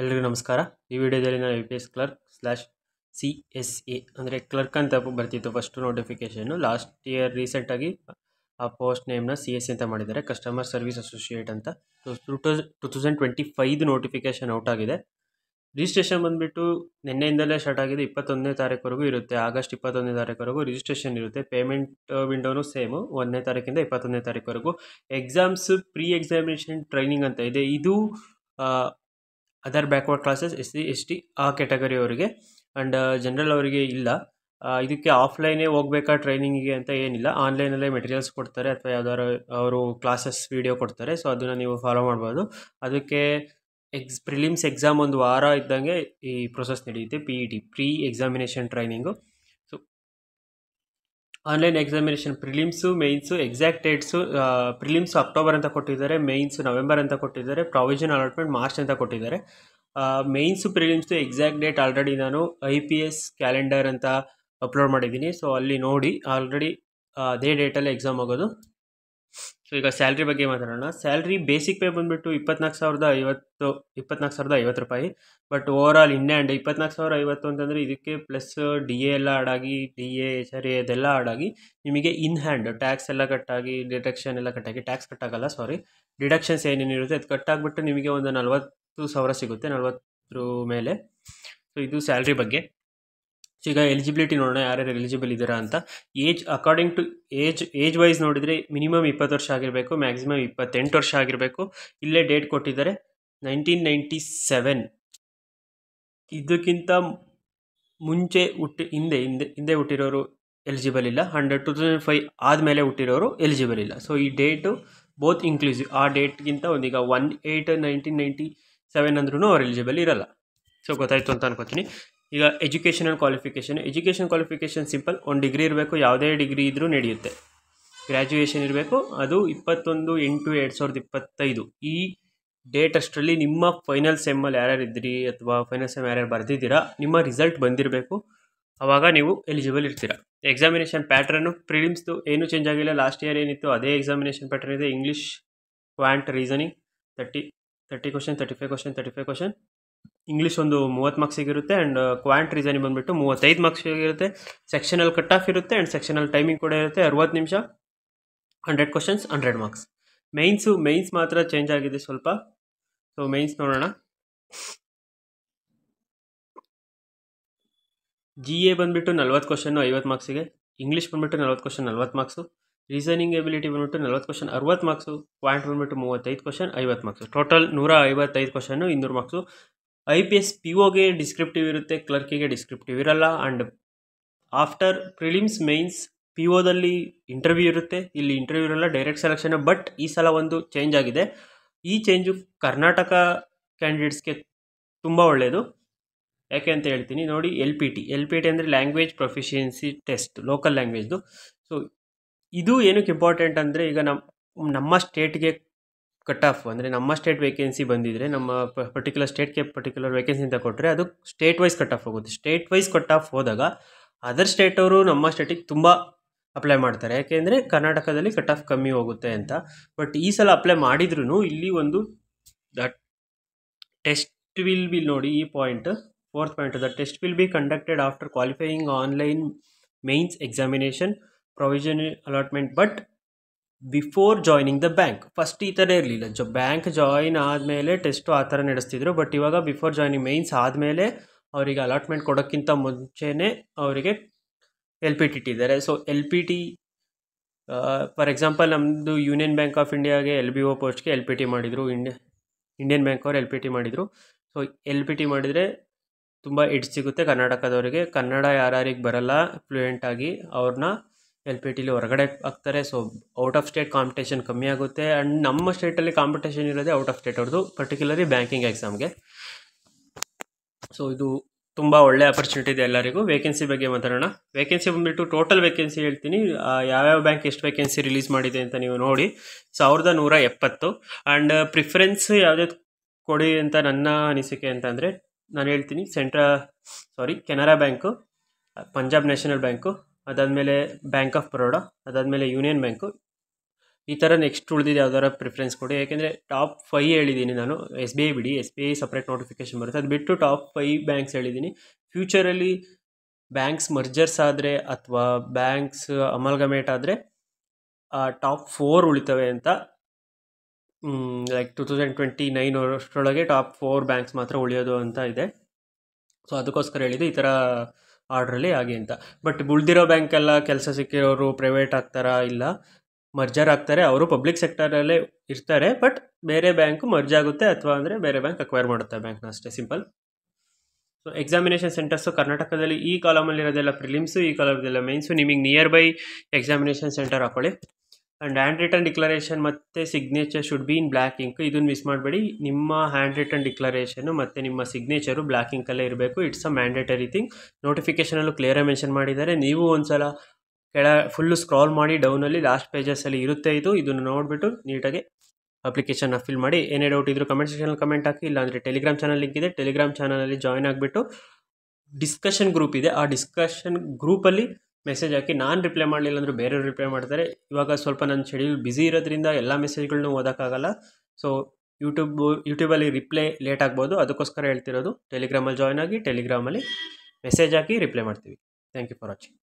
ಎಲ್ರಿಗೂ ನಮಸ್ಕಾರ. ಈ ವಿಡಿಯೋದಲ್ಲಿ ನಾನು UPS ಕ್ಲರ್ಕ್ ಸ್ಲ್ಯಾಶ್ CSA ಅಂದರೆ ಕ್ಲರ್ಕ್ ಅಂತ ಬರ್ತಿತ್ತು ಫಸ್ಟು ನೋಟಿಫಿಕೇಷನ್ನು. ಲಾಸ್ಟ್ ಇಯರ್ ರೀಸೆಂಟಾಗಿ ಆ ಪೋಸ್ಟ್ ನೇಮ್ನ CSA ಅಂತ ಮಾಡಿದ್ದಾರೆ, ಕಸ್ಟಮರ್ ಸರ್ವಿಸ್ ಅಸೋಸಿಯೇಟ್ ಅಂತ. 2025 ನೋಟಿಫಿಕೇಷನ್ ಔಟ್ ಆಗಿದೆ. ರಿಜಿಸ್ಟ್ರೇಷನ್ ಬಂದುಬಿಟ್ಟು ನಿನ್ನೆಯಿಂದಲೇ ಸ್ಟಾರ್ಟ್ ಆಗಿದೆ, 21ನೇ ತಾರೀಕುವರೆಗೂ ಇರುತ್ತೆ. ಆಗಸ್ಟ್ 21ನೇ ತಾರೀಕುವರೆಗೂ ರಿಜಿಸ್ಟ್ರೇಷನ್ ಇರುತ್ತೆ. ಪೇಮೆಂಟ್ ವಿಂಡೋನು ಸೇಮು, 1ನೇ ತಾರೀಕಿಂದ 21ನೇ ತಾರೀಕುವರೆಗೂ. ಎಕ್ಸಾಮ್ಸ್ ಪ್ರೀ ಎಕ್ಸಾಮಿನೇಷನ್ ಟ್ರೈನಿಂಗ್ ಅಂತ ಇದೆ. ಇದು other backward classes SC ST ಆ ಕ್ಯಾಟಗರಿ ಅವರಿಗೆ ಆ್ಯಂಡ್ ಜನರಲ್ ಅವರಿಗೆ ಇಲ್ಲ. ಇದಕ್ಕೆ ಆಫ್ಲೈನೇ ಹೋಗ್ಬೇಕಾ ಟ್ರೈನಿಂಗಿಗೆ ಅಂತ ಏನಿಲ್ಲ, ಆನ್ಲೈನಲ್ಲೇ ಮೆಟೀರಿಯಲ್ಸ್ ಕೊಡ್ತಾರೆ ಅಥವಾ ಯಾವ್ದಾದ್ರು ಅವರು ಕ್ಲಾಸಸ್ ವೀಡಿಯೋ ಕೊಡ್ತಾರೆ. ಸೊ ಅದನ್ನು ನೀವು ಫಾಲೋ ಮಾಡ್ಬೋದು. ಅದಕ್ಕೆ ಪ್ರಿಲಿಮ್ಸ್ ಎಕ್ಸಾಮ್ ಒಂದು ವಾರ ಇದ್ದಂಗೆ ಈ ಪ್ರೊಸೆಸ್ ನಡೆಯುತ್ತೆ. PET pre examination training. So online examination prelims mains exact dates, prelims October ಅಂತ ಕೊಟ್ಟಿದ್ದಾರೆ, ಮೇಯ್ನ್ಸು ನವೆಂಬರ್ ಅಂತ ಕೊಟ್ಟಿದ್ದಾರೆ, ಪ್ರಾವಿಷನ್ ಅಲಾಟ್ಮೆಂಟ್ ಮಾರ್ಚ್ ಅಂತ ಕೊಟ್ಟಿದ್ದಾರೆ. ಮೇಯ್ನ್ಸು ಪ್ರಿಲಿಮ್ಸು ಎಕ್ಸಾಕ್ಟ್ ಡೇಟ್ ಆಲ್ರೆಡಿ ನಾನು IPS ಕ್ಯಾಲೆಂಡರ್ ಅಂತ ಅಪ್ಲೋಡ್ ಮಾಡಿದ್ದೀನಿ. ಸೊ ಅಲ್ಲಿ ನೋಡಿ, ಆಲ್ರೆಡಿ ಅದೇ ಡೇಟಲ್ಲೇ ಎಕ್ಸಾಮ್ ಆಗೋದು. ಸೊ ಈಗ ಸ್ಯಾಲ್ರಿ ಬಗ್ಗೆ ಮಾತಾಡೋಣ. ಸ್ಯಾಲ್ರಿ ಬೇಸಿಕ್ ಪೇ ಬಂದುಬಿಟ್ಟು 24,050 ರೂಪಾಯಿ. But over all in hand 24,050 ಅಂತಂದರೆ ಇದಕ್ಕೆ ಪ್ಲಸ್ DA ಎಲ್ಲ ಆಡಾಗಿ, DA HRA ಅದೆಲ್ಲ ಆಡಾಗಿ ನಿಮಗೆ ಇನ್ ಹ್ಯಾಂಡ್ ಟ್ಯಾಕ್ಸ್ ಎಲ್ಲ ಕಟ್ಟಾಗಿ, ಡಿಡಕ್ಷನ್ ಎಲ್ಲ ಕಟ್ಟಾಗಿ, ಟ್ಯಾಕ್ಸ್ ಕಟ್ಟಾಗಲ್ಲ ಸಾರಿ, ಡಿಡಕ್ಷನ್ಸ್ ಏನೇನಿರುತ್ತೆ ಅದು ಕಟ್ಟಾಗ್ಬಿಟ್ಟು ನಿಮಗೆ ಒಂದು 40,000 ಸಿಗುತ್ತೆ, 40 ಮೇಲೆ. ಸೊ ಇದು ಸ್ಯಾಲ್ರಿ ಬಗ್ಗೆ. ಸೊ ಈಗ ಎಲಿಜಿಬಿಲಿಟಿ ನೋಡೋಣ, ಯಾರ್ಯಾರು ಎಲಿಜಿಬಲ್ ಇದ್ದೀರಾ ಅಂತ. Age according to age wise ನೋಡಿದರೆ ಮಿನಿಮಮ್ 20 ವರ್ಷ ಆಗಿರಬೇಕು, ಮ್ಯಾಕ್ಸಿಮಮ್ 28 ವರ್ಷ ಆಗಿರಬೇಕು. ಇಲ್ಲೇ ಡೇಟ್ ಕೊಟ್ಟಿದ್ದಾರೆ 1997. ಇದಕ್ಕಿಂತ ಮುಂಚೆ ಹಿಂದೆ ಹುಟ್ಟಿರೋರು ಎಲಿಜಿಬಲ್ ಇಲ್ಲ. 2005 ಆದಮೇಲೆ ಹುಟ್ಟಿರೋರು ಎಲಿಜಿಬಲ್ ಇಲ್ಲ. ಸೊ ಈ ಡೇಟು ಬೋತ್ ಇನ್ಕ್ಲೂಸಿವ್. ಆ ಡೇಟ್ಗಿಂತ ಒಂದೀಗ 1/8/1997 ಅಂದ್ರೂ ಅವ್ರು ಎಲಿಜಿಬಲ್ ಇರಲ್ಲ. ಸೊ ಗೊತ್ತಾಯಿತು ಅಂತ ಅನ್ಕೋತೀನಿ. ಈಗ ಎಜುಕೇಷನಲ್ ಕ್ವಾಲಿಫಿಕೇಷನ್ ಸಿಂಪಲ್, ಒಂದು ಡಿಗ್ರಿ ಇರಬೇಕು, ಯಾವುದೇ ಡಿಗ್ರಿ ಇದ್ದರೂ ನಡೆಯುತ್ತೆ. ಗ್ರ್ಯಾಜುಯೇಷನ್ ಇರಬೇಕು, ಅದು 21/8/2025 ಈ ಡೇಟ್ ಅಷ್ಟರಲ್ಲಿ ನಿಮ್ಮ ಫೈನಲ್ ಸೆಮ್ಮಲ್ಲಿ ಯಾರ್ಯಾರು ಇದ್ದೀರಿ ಅಥವಾ ಫೈನಲ್ ಸೆಮ್ ಯಾರ್ಯಾರು ಬರೆದಿದ್ದೀರಾ ನಿಮ್ಮ ರಿಸಲ್ಟ್ ಬಂದಿರಬೇಕು, ಆವಾಗ ನೀವು ಎಲಿಜಿಬಲ್ ಇರ್ತೀರಾ. ಎಕ್ಸಾಮಿನೇಷನ್ ಪ್ಯಾಟ್ರನ್ನು ಪ್ರಿಲಿಮ್ಸ್ದು ಏನೂ ಚೇಂಜ್ ಆಗಿಲ್ಲ, ಲಾಸ್ಟ್ ಇಯರ್ ಏನಿತ್ತು ಅದೇ ಎಕ್ಸಾಮಿನೇಷನ್ ಪ್ಯಾಟ್ರನ್ ಇದೆ. English, ಕ್ವಾಂಟ್, reasoning 30 question, 35 question. English ಒಂದು 30 ಮಾರ್ಕ್ಸಿಗೆ ಇರುತ್ತೆ ಆ್ಯಂಡ್ ಕ್ವಾಂಟ್ ರೀಸನಿಂಗ್ ಬಂದುಬಿಟ್ಟು 35 ಮಾರ್ಕ್ಸಿಗೆ ಇರುತ್ತೆ. ಸೆಕ್ಷನಲ್ ಕಟ್ ಆಫ್ ಇರುತ್ತೆ ಆ್ಯಂಡ್ ಸೆಕ್ಷನಲ್ ಟೈಮಿಂಗ್ ಕೂಡ ಇರುತ್ತೆ, 60 ನಿಮಿಷ, 100 ಕ್ವಶನ್ಸ್, 100 ಮಾರ್ಕ್ಸ್. ಮೇಯ್ನ್ಸ್ ಮಾತ್ರ ಚೇಂಜ್ ಆಗಿದೆ ಸ್ವಲ್ಪ. ಸೊ ಮೇಯ್ನ್ಸ್ ನೋಡೋಣ. GA ಬಂದುಬಿಟ್ಟು 40 ಕ್ವಶನ್ನು 50 ಮಾರ್ಕ್ಸಿಗೆ, ಇಂಗ್ಲೀಷ್ ಬಂದುಬಿಟ್ಟು 40 ಕ್ವಶನ್ 40 ಮಾರ್ಕ್ಸು, ರೀಸನಿಂಗ್ ಎಬಿಲಿಟಿ ಬಂದುಬಿಟ್ಟು 40 ಕ್ವಶನ್ 60 ಮಾರ್ಕ್ಸು, ಕ್ವಾಂಟ್ ಬಂದುಬಿಟ್ಟು 35 question 50 marks, total 155 questions 200 marks. IPS POಗೆ ಡಿಸ್ಕ್ರಿಪ್ಟಿವ್ ಇರುತ್ತೆ, ಕ್ಲರ್ಕಿಗೆ ಡಿಸ್ಕ್ರಿಪ್ಟಿವ್ ಇರಲ್ಲ. ಆ್ಯಂಡ್ ಆಫ್ಟರ್ ಪ್ರಿಲಿಮ್ಸ್ ಮೇಯ್ನ್ಸ್ POದಲ್ಲಿ ಇಂಟರ್ವ್ಯೂ ಇರುತ್ತೆ, ಇಲ್ಲಿ ಇಂಟರ್ವ್ಯೂ ಇರಲ್ಲ, ಡೈರೆಕ್ಟ್ ಸೆಲೆಕ್ಷನ್. ಬಟ್ ಈ ಸಲ ಒಂದು ಚೇಂಜ್ ಆಗಿದೆ. ಈ ಚೇಂಜು ಕರ್ನಾಟಕ ಕ್ಯಾಂಡಿಡೇಟ್ಸ್ಗೆ ತುಂಬ ಒಳ್ಳೆಯದು. ಯಾಕೆ ಅಂತ ಹೇಳ್ತೀನಿ ನೋಡಿ. LPT ಅಂದರೆ ಲ್ಯಾಂಗ್ವೇಜ್ ಪ್ರೊಫಿಷಿಯನ್ಸಿ ಟೆಸ್ಟ್, ಲೋಕಲ್ ಲ್ಯಾಂಗ್ವೇಜ್ದು. ಸೊ ಇದು ಏನಕ್ಕೆ ಇಂಪಾರ್ಟೆಂಟ್ ಅಂದರೆ, ಈಗ ನಮ್ಮ ಸ್ಟೇಟ್ಗೆ ಕಟ್ ಆಫ್ ಅಂದರೆ ನಮ್ಮ ಸ್ಟೇಟ್ ವೇಕೆನ್ಸಿ ಬಂದಿದ್ದರೆ, ನಮ್ಮ ಪರ್ಟಿಕ್ಯುಲರ್ ಸ್ಟೇಟ್ಗೆ ಪರ್ಟಿಕ್ಯುಲರ್ ವೇಕೆನ್ಸಿ ಅಂತ ಕೊಟ್ಟರೆ ಅದು ಸ್ಟೇಟ್ ವೈಸ್ ಕಟ್ ಆಫ್ ಹೋಗುತ್ತೆ. ಸ್ಟೇಟ್ ವೈಸ್ ಕಟ್ ಆಫ್ ಹೋದಾಗ ಅದರ್ ಸ್ಟೇಟವರು ನಮ್ಮ ಸ್ಟೇಟಿಗೆ ತುಂಬ ಅಪ್ಲೈ ಮಾಡ್ತಾರೆ, ಯಾಕೆಂದರೆ ಕರ್ನಾಟಕದಲ್ಲಿ ಕಟ್ ಆಫ್ ಕಮ್ಮಿ ಹೋಗುತ್ತೆ ಅಂತ. ಬಟ್ ಈ ಸಲ ಅಪ್ಲೈ ಮಾಡಿದ್ರೂ ಇಲ್ಲಿ ಒಂದು ಟೆಸ್ಟ್ ವಿಲ್ ಬಿ ನೋಡಿ, ಈ point 4th point, the test will be conducted after qualifying online mains examination provision allotment but before joining the bank. First ಈ ಥರ ಇರಲಿಲ್ಲ, ಬ್ಯಾಂಕ್ ಜಾಯಿನ್ ಆದಮೇಲೆ ಟೆಸ್ಟು ಆ ಥರ ನಡೆಸ್ತಿದ್ರು. ಬಟ್ ಇವಾಗ ಬಿಫೋರ್ ಜಾಯ್ನಿಂಗ್ ಮೇನ್ಸ್ ಆದಮೇಲೆ ಅವರಿಗೆ ಅಲಾಟ್ಮೆಂಟ್ ಕೊಡೋಕ್ಕಿಂತ ಮುಂಚೆನೇ ಅವರಿಗೆ LPT ಇಟ್ಟಿದ್ದಾರೆ. ಸೊ LPT ಫಾರ್ ಎಕ್ಸಾಂಪಲ್ ನಮ್ಮದು ಯೂನಿಯನ್ ಬ್ಯಾಂಕ್ ಆಫ್ ಇಂಡಿಯಾಗೆ LBO ಪೋಸ್ಟ್ಗೆ LPT ಮಾಡಿದರು, ಇಂಡಿಯನ್ ಬ್ಯಾಂಕ್ ಅವರು LPT ಮಾಡಿದರು. ಸೊ LPT ಮಾಡಿದರೆ ತುಂಬ ಎಡ್ಜ್ ಸಿಗುತ್ತೆ ಕರ್ನಾಟಕದವರಿಗೆ. ಕನ್ನಡ ಯಾರಿಗೆ ಬರಲ್ಲ ಫ್ಲೂಯೆಂಟಾಗಿ ಅವ್ರನ್ನ LPTಲಿ ಹೊರಗಡೆ ಹಾಕ್ತಾರೆ. So out of state competition ಕಮ್ಮಿ ಆಗುತ್ತೆ. ಆ್ಯಂಡ್ ನಮ್ಮ ಸ್ಟೇಟಲ್ಲಿ ಕಾಂಪಿಟೇಷನ್ ಇರೋದೇ ಔಟ್ ಆಫ್ ಸ್ಟೇಟ್ ಅವ್ರದ್ದು, ಪರ್ಟಿಕ್ಯುಲರ್ಲಿ ಬ್ಯಾಂಕಿಂಗ್ ಎಕ್ಸಾಮ್ಗೆ. ಸೊ ಇದು ತುಂಬ ಒಳ್ಳೆ ಆಪರ್ಚುನಿಟಿ ಇದೆ ಎಲ್ಲರಿಗೂ. ವೇಕೆನ್ಸಿ ಬಗ್ಗೆ ಮಾತಾಡೋಣ. ವೇಕೆನ್ಸಿ ಬಂದುಬಿಟ್ಟು ಟೋಟಲ್ ವೇಕೆನ್ಸಿ ಹೇಳ್ತೀನಿ, ಯಾವ್ಯಾವ ಬ್ಯಾಂಕ್ ಎಷ್ಟು ವೇಕೆನ್ಸಿ ರಿಲೀಸ್ ಮಾಡಿದೆ ಅಂತ ನೀವು ನೋಡಿ. 1170. ಆ್ಯಂಡ್ ಪ್ರಿಫರೆನ್ಸ್ ಯಾವುದೇ ಕೊಡಿ ಅಂತ ನನ್ನ ಅನಿಸಿಕೆ ಅಂತಂದರೆ ನಾನು ಹೇಳ್ತೀನಿ, Canara bank, Punjab national bank, ಅದಾದಮೇಲೆ ಬ್ಯಾಂಕ್ ಆಫ್ ಬರೋಡಾ, ಅದಾದಮೇಲೆ ಯೂನಿಯನ್ ಬ್ಯಾಂಕು, ಈ ಥರ ನೆಕ್ಸ್ಟ್ ಉಳಿದಿದೆ ಯಾವ್ದಾರ ಪ್ರಿಫರೆನ್ಸ್ ಕೊಡಿ. ಯಾಕೆಂದರೆ ಟಾಪ್ 5 ಹೇಳಿದ್ದೀನಿ ನಾನು. ಎಸ್ ಬಿ ಐ ಬಿಡಿ, S B I separate notification ಬರುತ್ತೆ. ಅದು ಬಿಟ್ಟು ಟಾಪ್ 5 ಬ್ಯಾಂಕ್ಸ್ ಹೇಳಿದ್ದೀನಿ. ಫ್ಯೂಚರಲ್ಲಿ ಬ್ಯಾಂಕ್ಸ್ ಮರ್ಜರ್ಸ್ ಆದರೆ ಅಥವಾ ಬ್ಯಾಂಕ್ಸ್ ಅಮಲ್ಗಮೇಟ್ ಆದರೆ ಟಾಪ್ 4 ಉಳಿತವೆ ಅಂತ. ಲೈಕ್ 2029 ಅಷ್ಟರೊಳಗೆ ಟಾಪ್ 4 ಬ್ಯಾಂಕ್ಸ್ ಮಾತ್ರ ಉಳಿಯೋದು ಅಂತ ಇದೆ. ಸೊ ಅದಕ್ಕೋಸ್ಕರ ಹೇಳಿದ್ದು ಈ ಥರ ಆರ್ಡ್ರಲ್ಲಿ ಆಗಿ ಅಂತ. ಬಟ್ ಉಳಿದಿರೋ ಬ್ಯಾಂಕೆಲ್ಲ ಕೆಲಸ ಸಿಕ್ಕಿರೋರು ಪ್ರೈವೇಟ್ ಆಗ್ತಾರಾ? ಇಲ್ಲ, ಮರ್ಜರ್ ಆಗ್ತಾರೆ. ಅವರು ಪಬ್ಲಿಕ್ ಸೆಕ್ಟರಲ್ಲೇ ಇರ್ತಾರೆ, ಬಟ್ ಬೇರೆ ಬ್ಯಾಂಕು ಮರ್ಜ್ ಆಗುತ್ತೆ ಅಥವಾ ಅಂದರೆ ಬೇರೆ ಬ್ಯಾಂಕ್ ಅಕ್ವೈರ್ ಮಾಡುತ್ತೆ ಬ್ಯಾಂಕ್ನ, ಅಷ್ಟೇ ಸಿಂಪಲ್. ಸೊ ಎಕ್ಸಾಮಿನೇಷನ್ ಸೆಂಟರ್ಸು ಕರ್ನಾಟಕದಲ್ಲಿ ಈ ಕಾಲಮಲ್ಲಿ ಇರೋದೆಲ್ಲ ಪ್ರಿಲಿಮ್ಸು, ಈ ಕಾಲಮಲ್ಲಿಲ್ಲ ಮೇನ್ಸು. ನಿಮಗೆ ನಿಯರ್ ಬೈ ಎಕ್ಸಾಮಿನೇಷನ್ ಸೆಂಟರ್ ಹಾಕೊಳ್ಳಿ. ಆ್ಯಂಡ್ ಹ್ಯಾಂಡ್ ರಿಟನ್ ಡಿಕ್ಲರೇಷನ್ ಮತ್ತು signature should be in black ink. ಇದನ್ನು ಮಿಸ್ ಮಾಡಬೇಡಿ. ನಿಮ್ಮ ಹ್ಯಾಂಡ್ ರಿಟನ್ ಡಿಕ್ಲರೇಷನು ಮತ್ತು ನಿಮ್ಮ ಸಿಗ್ನೇಚರು ಬ್ಲ್ಯಾಕ್ ಇಂಕಲ್ಲೇ ಇರಬೇಕು. It's a mandatory thing. ನೋಟಿಫಿಕೇಷನಲ್ಲೂ ಕ್ಲಿಯರಾಗಿ ಮೆನ್ಷನ್ ಮಾಡಿದ್ದಾರೆ. ನೀವು ಒಂದ್ಸಲ ಫುಲ್ಲು ಸ್ಕ್ರಾಲ್ ಮಾಡಿ ಡೌನಲ್ಲಿ ಲಾಸ್ಟ್ ಪೇಜಸಲ್ಲಿ ಇರುತ್ತೆ. ಇದನ್ನು ನೋಡಿಬಿಟ್ಟು ನೀಟಾಗಿ ಅಪ್ಲಿಕೇಶನ್ನ ಫಿಲ್ ಮಾಡಿ. ಏನೇ ಡೌಟ್ ಇದ್ದರೂ ಕಮೆಂಟ್ ಸೆಕ್ಷನಲ್ಲಿ ಕಮೆಂಟ್ ಹಾಕಿ. ಇಲ್ಲಾಂದರೆ ಟೆಲಿಗ್ರಾಮ್ ಚಾನಲ್ ಲಿಂಕ್ ಇದೆ, ಟೆಲಿಗ್ರಾಮ್ ಚಾನಲಲ್ಲಿ ಜಾಯ್ನ್ ಆಗಿಬಿಟ್ಟು ಡಿಸ್ಕಷನ್ ಗ್ರೂಪ್ ಇದೆ, ಆ ಡಿಸ್ಕಷನ್ ಗ್ರೂಪಲ್ಲಿ ಮೆಸೇಜ್ ಹಾಕಿ. ನಾನು ರಿಪ್ಲೈ ಮಾಡಲಿಲ್ಲ ಅಂದರೂ ಬೇರೆಯವ್ರು ರಿಪ್ಲೈ ಮಾಡ್ತಾರೆ. ಇವಾಗ ಸ್ವಲ್ಪ ನನ್ನ ಶೆಡ್ಯೂಲ್ ಬ್ಯುಸಿ ಇರೋದ್ರಿಂದ ಎಲ್ಲ ಮೆಸೇಜ್ಗಳನ್ನೂ ಓದೋಕ್ಕಾಗಲ್ಲ. ಸೊ ಯೂಟ್ಯೂಬಲ್ಲಿ ರಿಪ್ಲೈ ಲೇಟ್ ಆಗ್ಬೋದು, ಅದಕ್ಕೋಸ್ಕರ ಹೇಳ್ತಿರೋದು. ಟೆಲಿಗ್ರಾಮಲ್ಲಿ ಜಾಯ್ನ್ ಆಗಿ, ಟೆಲಿಗ್ರಾಮಲ್ಲಿ ಮೆಸೇಜ್ ಹಾಕಿ ರಿಪ್ಲೈ ಮಾಡ್ತೀವಿ. Thank you for watching.